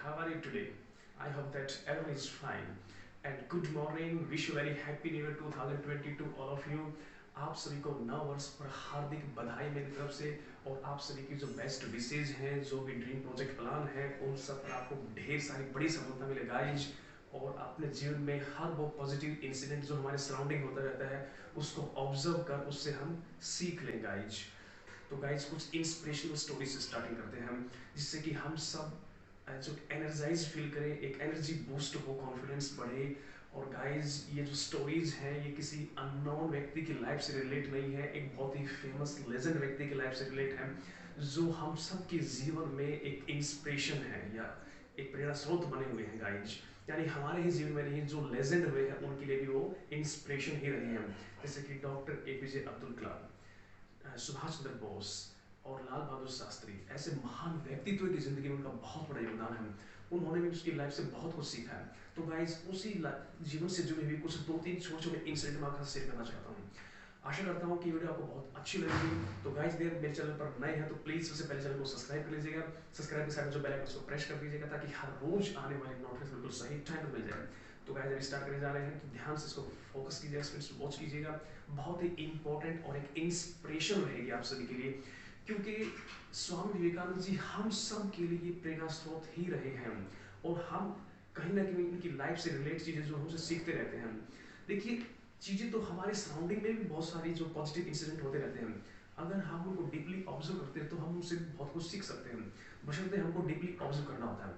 How are you today? I hope that everyone is fine. And good morning. Wish you very happy new year 2022 all of you. आप सभी को नव वर्ष पर हार्दिक बधाई मेरी तरफ से। और आप सभी की जो बेस्ट विशेज हैं, जो भी ड्रीम प्रोजेक्ट प्लान है, उन सब पर आपको ढेर सारी बड़ी सफलता मिले गाइज। और अपने जीवन में हर वो पॉजिटिव इंसिडेंट जो हमारे सराउंडिंग होता रहता है, उसको ऑब्जर्व कर उससे हम सीख लें गाइज। तो गाइज कुछ इंस्पिरेशनल स्टोरी से स्टार्टिंग करते हैं हम, जिससे कि हम सब जो एनर्जाइज फील करें, एक एनर्जी बूस्ट हो, कॉन्फिडेंस बढ़े। और गाइज ये जो स्टोरीज हैं, ये किसी अननोन व्यक्ति की लाइफ से रिलेट नहीं है, एक बहुत ही फेमस लेजेंड व्यक्ति की लाइफ से रिलेट है, जो हम सब के जीवन में एक इंस्पिरेशन है या एक प्रेरणा स्रोत बने हुए हैं गाइज। यानी हमारे ही जीवन में नहीं, जो लेजेंड हुए हैं उनके लिए भी वो इंस्पिरेशन ही रहे हैं। जैसे कि डॉक्टर एपीजे अब्दुल कलाम, सुभाष चंद्र बोस और लाल बहादुर शास्त्री, ऐसे महान व्यक्तित्व की जिंदगी में उनका बहुत बड़ा योगदान है। उन्होंने भी उसकी लाइफ से बहुत कुछ सीखा है। तो गाइज उसी जीवन से जुड़ी हुई कुछ दो तीन छोटे छोटे इंसिडेंट मैं आपके साथ शेयर करना चाहता हूँ। आशा करता हूँ कि वीडियो आपको बहुत अच्छी लगेगी। तो गाइज देर मेरे चैनल पर नए हैं तो प्लीज सबसे पहले चैनल को सब्सक्राइब कर लीजिएगा। सब्सक्राइब के साथ जो बेल आइकन उसको प्रेस कर दीजिएगा, ताकि हर रोज आने वाली नोटिफिकेशन बिल्कुल सही टाइम पर मिल जाए। तो गाइज अभी स्टार्ट करने जा रहे हैं, तो ध्यान से इसको फोकस कीजिएगा, वॉच कीजिएगा। बहुत ही इंपॉर्टेंट और एक इंस्पिरेशन रहेगी आप सभी के लिए, क्योंकि स्वामी विवेकानंद जी हम सब के लिए प्रेरणा स्रोत ही रहे हैं। और हम कहीं ना कहीं इनकी लाइफ से रिलेट चीजें जो हमसे सीखते रहते हैं। देखिए, चीजें तो हमारे सराउंडिंग में भी बहुत सारी जो पॉजिटिव इंसिडेंट होते रहते हैं, अगर हम उनको डीपली ऑब्जर्व करते हैं तो हम उनसे बहुत कुछ सीख सकते हैं, बशर्ते हमको डीपली ऑब्जर्व करना होता है।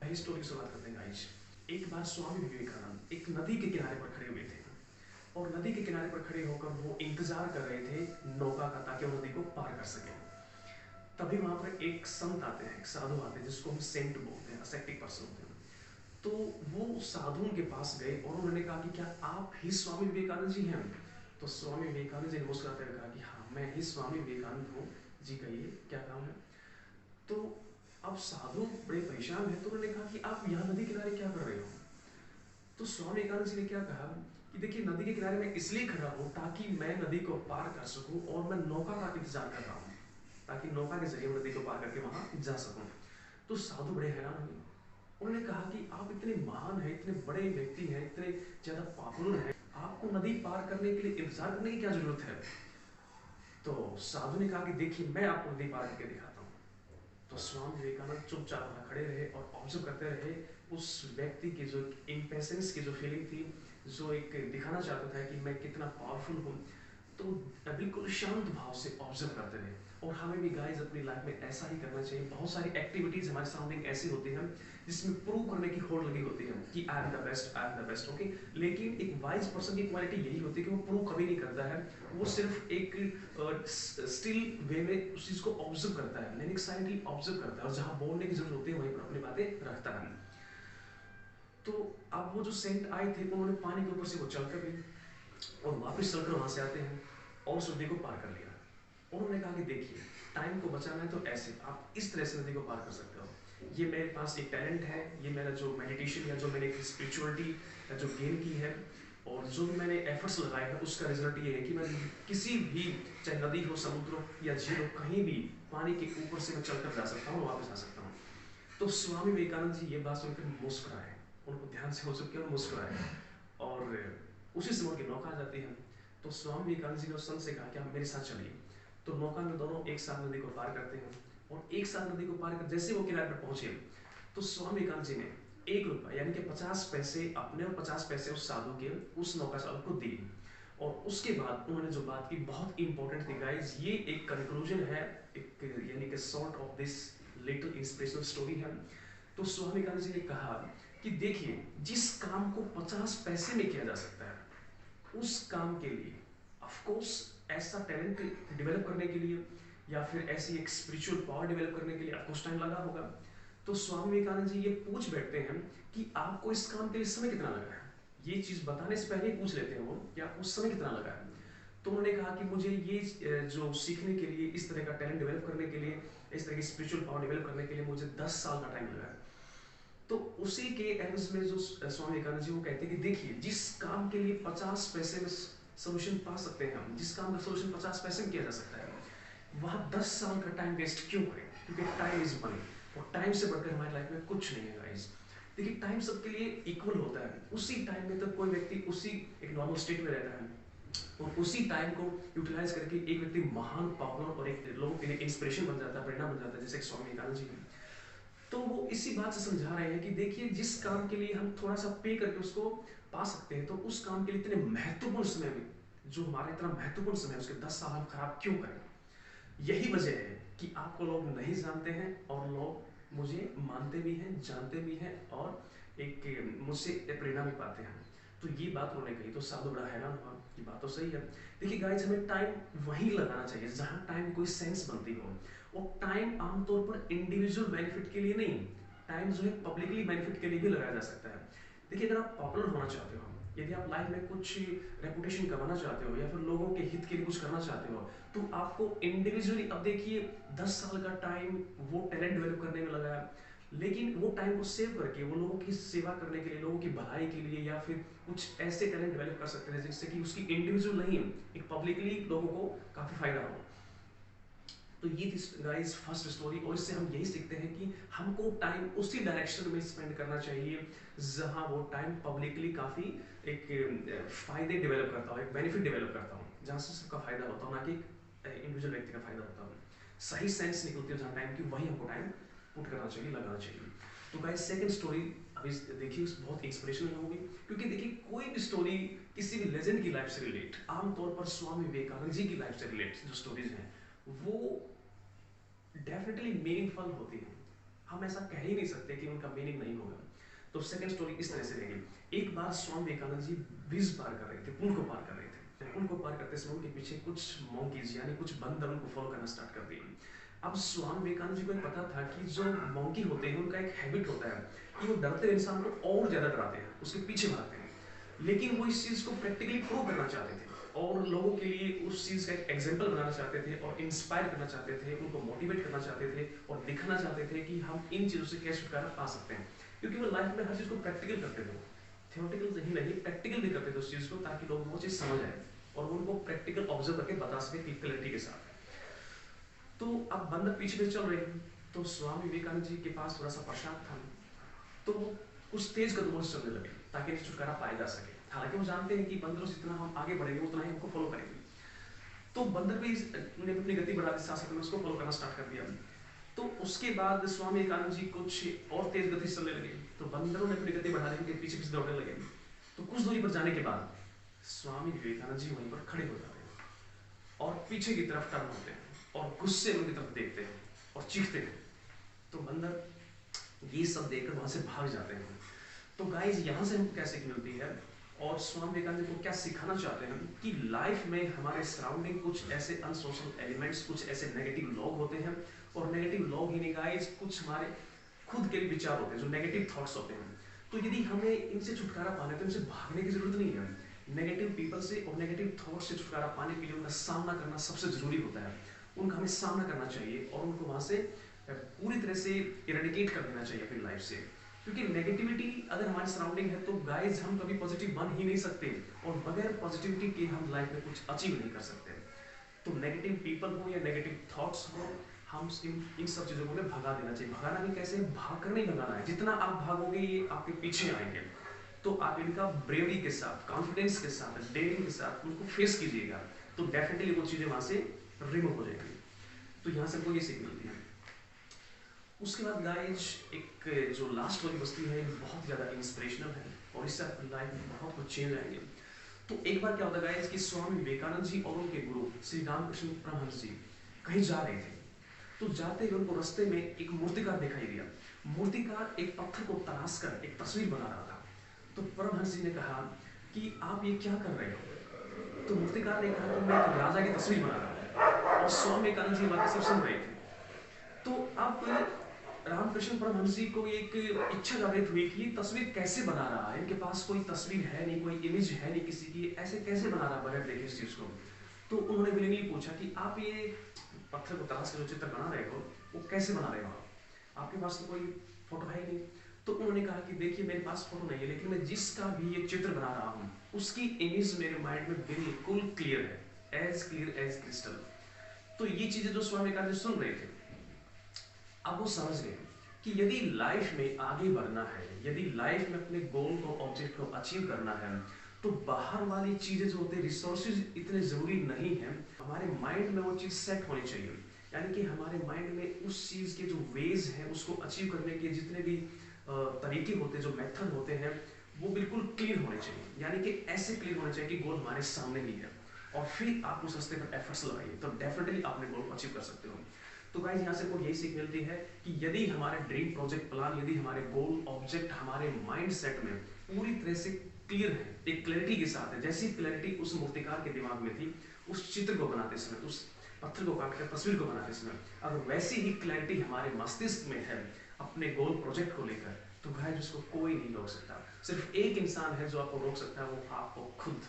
पहली स्टोरी की शुरुआत करते हैं गाइस। एक बार स्वामी विवेकानंद एक नदी के किनारे पर खड़े हुए थे, और नदी के किनारे पर खड़े होकर वो इंतजार कर रहे थे नौका का, ताकि वो नदी को पार कर सके। तभी वहां पर एक संत आते हैं, एक साधु आते हैं, जिसको हम सेंट बोलते हैं, असेप्टिक पर्सन होते हैं। तो वो साधु उनके पास गए और उन्होंने कहा कि क्या आप ही स्वामी विवेकानंद जी हैं? तो स्वामी विवेकानंद जी ने मुस्कुराते हुए कहा कि हाँ, मैं ही स्वामी विवेकानंद हूँ जी, कहिए क्या काम है। तो अब साधु बड़े परेशान हैं, तो उन्होंने कहा कि आप यहाँ नदी किनारे क्या कर रहे हो? तो स्वामी विवेकानंद जी ने क्या कहा कि देखिए, नदी के किनारे मैं इसलिए खड़ा हूँ ताकि मैं नदी को पार कर सकूं, और मैं नौका का इंतजार कर रहा हूँ, ताकि नौका के जरिए नदी को पार करके वहां जा सकूं। तो साधु बड़े हैरान हुए। उन्होंने कहा कि आप इतने महान हैं, इतने बड़े व्यक्ति हैं, इतने ज्यादा पॉपुलर हैं, आपको नदी पार करने के लिए इंतजार करने की क्या जरूरत है? तो साधु ने कहा कि देखिए, मैं आपको नदी पार करके दिखाता हूँ। तो स्वामी विवेकानंद चुपचाप वहां खड़े रहे और ऑब्जर्व करते रहे उस व्यक्ति की जो इम्पेशेंस की जो फीलिंग थी, जो एक दिखाना चाहता था कि मैं कितना पावरफुल हूँ। तो बिल्कुल शांत भाव से ऑब्जर्व करते रहे। और हमें भी गाइस अपनी लाइफ में ऐसा ही करना चाहिए। बहुत सारी एक्टिविटीज हमारे सराउंडिंग ऐसी होती हैं जिसमें प्रूव करने की होड़ लगी होती है कि I am the best, I am the best, okay. लेकिन एक वाइज पर्सन की क्वालिटी यही होती है कि वो प्रूव कभी नहीं करता है, वो सिर्फ एक स्टिल वे में उस चीज को ऑब्जर्व करता है, लेकिन साइलेंटली ऑब्जर्व करता है, और जहां बोलने की जरूरत होती है वहीं पर अपनी बातें रखता है। तो अब वो जो सेंट आए थे, उन्होंने पानी के ऊपर से वो चलकर भी और वापस चलकर वहां से आते हैं और उस नदी को पार कर लिया। उन्होंने कहा कि देखिए, टाइम को बचाना है तो ऐसे आप इस तरह से नदी को पार कर सकते हो। ये मेरे पास एक टैलेंट है, ये मेरा जो मेडिटेशन है, जो मैंने स्पिरिचुअलिटी जो गेन की है, और जो भी मैंने एफर्ट्स लगाए हैं, उसका रिजल्ट ये है कि मैं किसी भी, चाहे नदी हो, समुद्र हो या झील हो, कहीं भी पानी के ऊपर से मैं चलकर जा सकता हूँ, वापस आ सकता हूँ। तो स्वामी विवेकानंद जी ये बात सुनकर मुस्कुराए, उनको ध्यान से हो चुके और मुस्कुराए। और उसी समय उनकी नौका आ जाती है। तो स्वामी विवेकानंद जी ने उस संत से कहा कि आप मेरे साथ चलिए। तो नौका में दोनों एक साथ नदी को पार करते हैं, और एक साथ नदी को पार कर जैसे वो किनारे पर पहुंचे, तो स्वामी विवेकानंद जी ने 1 रुपया यानी कि 50 पैसे अपने और 50 पैसे उस साधु के, उस नौका चालक को दिए। और उसके बाद उन्होंने जो बात की बहुत इंपॉर्टेंट थी गाइस, ये एक कंक्लूजन है, एक यानी कि sort of this little inspirational story है। तो स्वामी विवेकानंद जी ने कहा कि देखिए, जिस काम को 50 पैसे में किया जा सकता है, उस काम के लिए ऑफ कोर्स ऐसा टैलेंट डेवलप करने के लिए या फिर ऐसी एक स्पिरिचुअल पावर डेवलप करने के लिए आपको टाइम लगा होगा। तो स्वामी विवेकानंद जी ये पूछ बैठते हैं कि आपको इस काम के लिए समय कितना लगा है। ये चीज बताने से पहले पूछ लेते हैं वो कि आपको समय कितना लगा है। तो उन्होंने कहा कि मुझे ये जो सीखने के लिए, इस तरह का टैलेंट डेवलप करने के लिए, इस तरह की स्पिरिचुअल पावर डेवलप करने के लिए मुझे 10 साल का टाइम लगा है। तो उसी के एंड्स में जो स्वामी विवेकानंद जी वो कहते हैं कि देखिए, जिस काम के लिए 50 पैसे में सोल्यूशन पा सकते हैं हम, जिस काम का सोल्यूशन 50 पैसे में किया जा सकता है, वहां 10 साल का टाइम वेस्ट क्यों करें? क्योंकि टाइम इज मनी, और टाइम से बढ़कर हमारी लाइफ में कुछ नहीं है गाइस। देखिए टाइम सबके लिए इक्वल होता है, उसी टाइम में तक कोई व्यक्ति उसी एक नॉर्मल स्टेट में रहता है और उसी टाइम को यूटिलाइज करके एक व्यक्ति महान, पॉपुलर और एक लोगों के लिए इंस्पिरेशन बन जाता है, प्रेरणा बन जाता है, जैसे स्वामी विवेकानंद जी हैं। तो वो इसी बात से समझा रहे हैं कि देखिए जिस काम के लिए हम थोड़ा सा पे करके उसको पा सकते हैं, तो उस काम के लिए इतने महत्वपूर्ण समय में, जो हमारा इतना महत्वपूर्ण समय है, उसके 10 साल हम खराब क्यों करें। यही वजह है कि आपको लोग नहीं जानते हैं और लोग मुझे मानते भी हैं, जानते भी हैं और एक मुझसे प्रेरणा भी पाते हैं। तो ये बात उन्होंने कही तो साधु बड़ा हैरान हुआ कि बात तो सही है। देखिए गाइस, हमें टाइम वहीं लगाना चाहिए जहां टाइम कोई सेंस बनती हो। और टाइम आमतौर पर इंडिविजुअल बेनिफिट के लिए नहीं, टाइम जो है पब्लिकली बेनिफिट के लिए भी लगाया जा सकता है। देखिए अगर आप पॉपुलर होना चाहते हो, यदि आप लाइफ में कुछ रेपुटेशन कमाना चाहते हो या फिर लोगों के हित के लिए कुछ करना चाहते हो, तो आपको इंडिविजुअली, अब देखिए 10 साल का टाइम वो टैलेंट डेवलप करने में लगाया, लेकिन वो टाइम को सेव करके वो लोगों की सेवा करने के लिए, लोगों की भलाई के लिए, या फिर कुछ ऐसे टैलेंट डेवलप कर सकते थे जिससे कि उसकी इंडिविजुअल नहीं, एक पब्लिकली लोगों को काफी फायदा हो। तो ये थी गाइस फर्स्ट स्टोरी, और इससे हम यही सीखते हैं कि हमको टाइम उसी डायरेक्शन में स्पेंड करना चाहिए जहां वो टाइम पब्लिकली काफी एक फायदे डेवलप करता हो, एक बेनिफिट डेवलप करता हो, जहां से सबका फायदा होता हो, ना कि इंडिविजुअल व्यक्ति का फायदा होता हो। सही सेंस निकलती है जहां टाइम की, वही हमको टाइम पुट करना चाहिए, लगाना चाहिए। तो गाइस सेकंड स्टोरी अभी देखिए, बहुत इंस्पिरेशनल होगी, क्योंकि देखिए कोई भी स्टोरी किसी भी लेजेंड की लाइफ से रिलेट, आमतौर पर स्वामी विवेकानंद जी की लाइफ से रिलेट जो स्टोरीज हैं वो डेफिनेटली मीनिंगफुल होती है। हम ऐसा कह ही नहीं सकते कि उनका मीनिंग नहीं होगा। तो सेकंड स्टोरी इस तरह से रहेगी। एक बार स्वामी विवेकानंद जी ब्रिज पार कर रहे थे, पुल को पार कर रहे थे। पुल को पार करते समय उनके पीछे कुछ मॉन्कीज यानी कुछ बंदर उनको फॉलो करना स्टार्ट कर दिए। अब स्वामी विवेकानंद जी को पता था कि जो मॉन्की होते हैं उनका एक हैबिट होता है कि वो डरते हुए इंसान को और ज्यादा डराते हैं, उसके पीछे भागते हैं। लेकिन वो इस चीज को प्रैक्टिकली प्रूव करना चाहते थे और लोगों के लिए उस चीज का एक एग्जाम्पल बनाना चाहते थे और इंस्पायर करना चाहते थे, उनको मोटिवेट करना चाहते थे और दिखाना चाहते थे कि हम इन चीजों से कैसे छुटकारा पा सकते हैं। क्योंकि वो लाइफ में हर चीज को प्रैक्टिकल करते थे, थियोरेटिकल ही नहीं, प्रैक्टिकल भी करते थे उस चीज को, ताकि लोग वो चीज समझ आए और उनको प्रैक्टिकल ऑब्जर्व करके बता सके क्लैरिटी के साथ। तो अब बंदर पीछे पीछे चल रहे हैं, तो स्वामी विवेकानंद जी के पास थोड़ा सा प्रसाद था, तो वो कुछ तेज कदमों से चलने लगे ताकि इन्हें छुटकारा पाया जा सके। हालांकि वो जानते हैं कि बंदरों से जितना हम आगे बढ़ेंगे उतना ही हमको फॉलो करेंगे। तो बंदर भी ने अपनी गति बढ़ा दी, साथ में उसको फॉलो करना स्टार्ट कर दिया। तो उसके बाद स्वामी विवेकानंद जी कुछ और तेज गति से चलने लगे, तो बंदरों ने अपनी गति बढ़ा दी, उनके पीछे पीछे दौड़ने लगे। तो कुछ दूरी पर जाने के बाद स्वामी विवेकानंद जी वहीं पर खड़े हो जाते हैं और पीछे की तरफ टर्न होते हैं और गुस्से उनकी तरफ देखते हैं और चीखते हैं। तो बंदर ये सब देखकर वहां से भाग जाते हैं। तो गाइस यहाँ से हमको क्या सीख मिलती है और स्वामी विवेकानंद को क्या सिखाना चाहते हैं कि लाइफ में हमारे सराउंडिंग कुछ ऐसे अनसोशल एलिमेंट्स, कुछ ऐसे नेगेटिव लोग होते हैं, और नेगेटिव लोग ही नहीं गाइस, कुछ हमारे खुद के विचार होते हैं जो नेगेटिव थॉट्स होते हैं। तो यदि हमें इनसे छुटकारा पाना है तो इनसे भागने की जरूरत नहीं है। नेगेटिव पीपल से और नेगेटिव थॉट से छुटकारा पाने के लिए उनका सामना करना सबसे जरूरी होता है। उनका हमें सामना करना चाहिए और उनको वहां से पूरी तरह से इरेडिकेट कर देना चाहिए अपनी लाइफ से। क्योंकि नेगेटिविटी अगर हमारे सराउंडिंग है तो गाइस हम कभी पॉजिटिव बन ही नहीं सकते, और बगैर पॉजिटिविटी के हम लाइफ में कुछ अचीव नहीं कर सकते। तो नेगेटिव पीपल हो या नेगेटिव थॉट्स हो, हम इन सब चीजों को भगा देना चाहिए। भगाना भी कैसे, भाग कर नहीं भगाना है, जितना आप भागोगे ये आपके पीछे आएंगे। तो आप इनका ब्रेवरी के साथ, कॉन्फिडेंस के साथ, डेयरिंग के साथ उनको फेस कीजिएगा, तो डेफिनेटली वो चीजें वहां से रिमूव हो जाएंगी। तो यहाँ से हमको ये सीख मिलती है। उसके बाद गाइज एक जो लास्ट वाली बस्ती है बहुत ज़्यादा इंस्पिरेशनल है और इससे आपकी लाइफ में बहुत कुछ चेंज आएंगे। तो एक बार क्या होता है गाइज कि स्वामी विवेकानंद जी और उनके गुरु श्री रामकृष्ण परमहंस जी कहीं जा रहे थे। तो जाते हुए उनको रास्ते में एक मूर्तिकार दिखाई दिया। मूर्तिकार एक पत्थर को तराश कर एक तस्वीर बना रहा था। तो परमहंस जी ने कहा कि आप ये क्या कर रहे हो। तो मूर्तिकार ने कहा कि मैं एक राजा की तस्वीर बना रहा हूँ, और स्वामी विवेकानंद जी बातें सब सुन रहे थे। तो अब रामकृष्ण परमहंस जी को एक इच्छा जागृत हुई कि ये तस्वीर कैसे बना रहा है, इनके पास कोई तस्वीर है नहीं, कोई इमेज है नहीं किसी की, ऐसे कैसे बना रहा बगैर देखे इस चीज को। तो उन्होंने विलिंगली पूछा कि आप ये पत्थर को तराश कर जो चित्र बना रहे हो वो कैसे बना रहे हो, आपके पास तो कोई फोटो है नहीं। तो उन्होंने कहा कि देखिए मेरे पास फोटो नहीं है, लेकिन मैं जिसका भी ये चित्र बना रहा हूँ उसकी इमेज मेरे माइंड में बिल्कुल क्लियर है, एज क्लियर एज क्रिस्टल। तो ये चीजें जो स्वामी विवेकानंद सुन रहे थे, अब वो समझ गए कि यदि लाइफ में आगे बढ़ना है, यदि लाइफ में अपने गोल को, ऑब्जेक्ट को अचीव करना है, तो बाहर वाली चीजें जो होती है, रिसोर्सेज इतने जरूरी नहीं है। हमारे माइंड में वो चीज सेट होनी चाहिए, यानी कि हमारे माइंड में उस चीज के जो वेज हैं, उसको अचीव करने के जितने भी तरीके होते हैं, जो मेथड होते हैं, वो बिल्कुल क्लियर होने चाहिए। यानी कि ऐसे क्लियर होने चाहिए कि गोल हमारे सामने ही है, और फिर आप उस रास्ते पर एफर्ट्स लगाइए, तो डेफिनेटली आप अपने गोल को अचीव कर सकते हो। तो गाइस यहाँ से आपको यही सीख मिलती है कि यदि हमारे ड्रीम प्रोजेक्ट प्लान, यदि हमारे गोल ऑब्जेक्ट हमारे माइंड सेट में पूरी तरह से क्लियर है, एक क्लैरिटी के साथ है, जैसी क्लैरिटी उस मूर्तिकार के दिमाग में थी उस चित्र को बनाते समय, उस पत्थर को काट कर तस्वीर को बनाते समय, अगर वैसी ही क्लैरिटी हमारे मस्तिष्क में है अपने गोल प्रोजेक्ट को लेकर, तो गाइस उसको कोई नहीं रोक सकता। सिर्फ एक इंसान है जो आपको रोक सकता है, वो आपको खुद।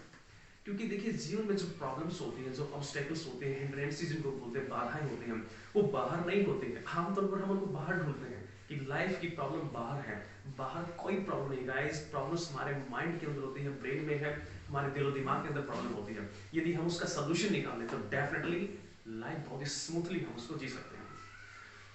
क्योंकि देखिए, जीवन में जो प्रॉब्लम्स होती हैं, जो ऑब्स्टेकल्स होते हैं, हिंड्रेंसेस जिनको बोलते हैं, बाधाएं होती हैं, वो बाहर नहीं होती हैं। आमतौर पर हम उनको बाहर ढूंढते हैं कि लाइफ की प्रॉब्लम बाहर है। बाहर कोई प्रॉब्लम नहीं गाइस, प्रॉब्लम्स हमारे माइंड के अंदर होती है, ब्रेन में है, हमारे दिलो दिमाग के अंदर प्रॉब्लम होती है। यदि हम उसका सोल्यूशन निकालें तो डेफिनेटली लाइफ बहुत ही स्मूथली हम उसको जी सकते हैं।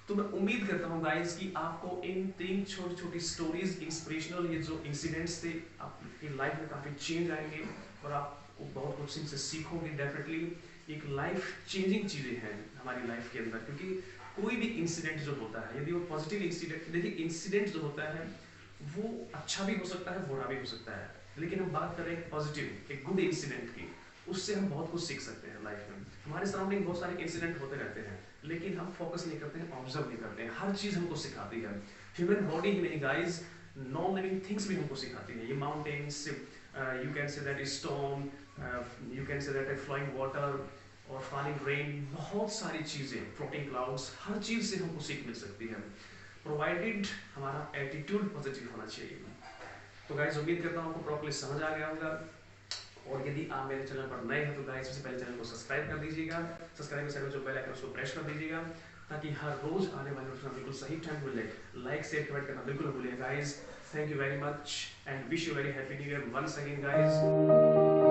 तो मैं उम्मीद करता हूँ गाइस कि आपको इन 3 छोटी छोटी स्टोरीज, इंस्पिरेशनल ये जो इंसिडेंट्स थे, आपकी लाइफ में काफ़ी चेंज आएंगे और आपको बहुत कुछ इनसे सीखोगे। डेफिनेटली एक लाइफ चेंजिंग चीज़ें हैं हमारी लाइफ के अंदर, क्योंकि कोई भी इंसिडेंट जो होता है, यदि वो पॉजिटिव इंसिडेंट, देखिए इंसिडेंट जो होता है वो अच्छा भी हो सकता है, बुरा भी हो सकता है, लेकिन हम बात करें एक पॉजिटिव, एक गुड इंसिडेंट की, उससे हम बहुत कुछ सीख सकते हैं लाइफ में। हमारे सराउंडिंग बहुत सारे इंसिडेंट होते रहते हैं, लेकिन हम फोकस नहीं करते हैं, ऑब्जर्व नहीं करते हैं। हर चीज़ हमको सिखाती है, ह्यूमन बॉडी ही नहीं गाइज, नॉन लिविंग थिंग्स भी हमको सिखाती है। ये mountains, you can say that stone, you can say that flowing water और फॉलिंग रेन, बहुत सारी चीज़ें, फ्लोटिंग क्लाउड्स, हर चीज़ से हमको सीख मिल सकती है, प्रोवाइडेड हमारा एटीट्यूड पॉजिटिव होना चाहिए। तो गाइज उम्मीद करता हूँ आपको प्रॉपर्ली समझ आ गया होगा। और यदि आप मेरे चैनल पर नए हैं तो गाइस सबसे पहले चैनल को सब्सक्राइब कर दीजिएगा, सब्सक्राइब के साथ में जो बेल आइकन उसको प्रेस कर दीजिएगा, ताकि हर रोज आने वाले नोटिफिकेशन बिल्कुल सही टाइम पर मिले। लाइक शेयर कमेंट करना बिल्कुल न भूलिएगा guys. Thank you very much and wish you very happy new year once again guys.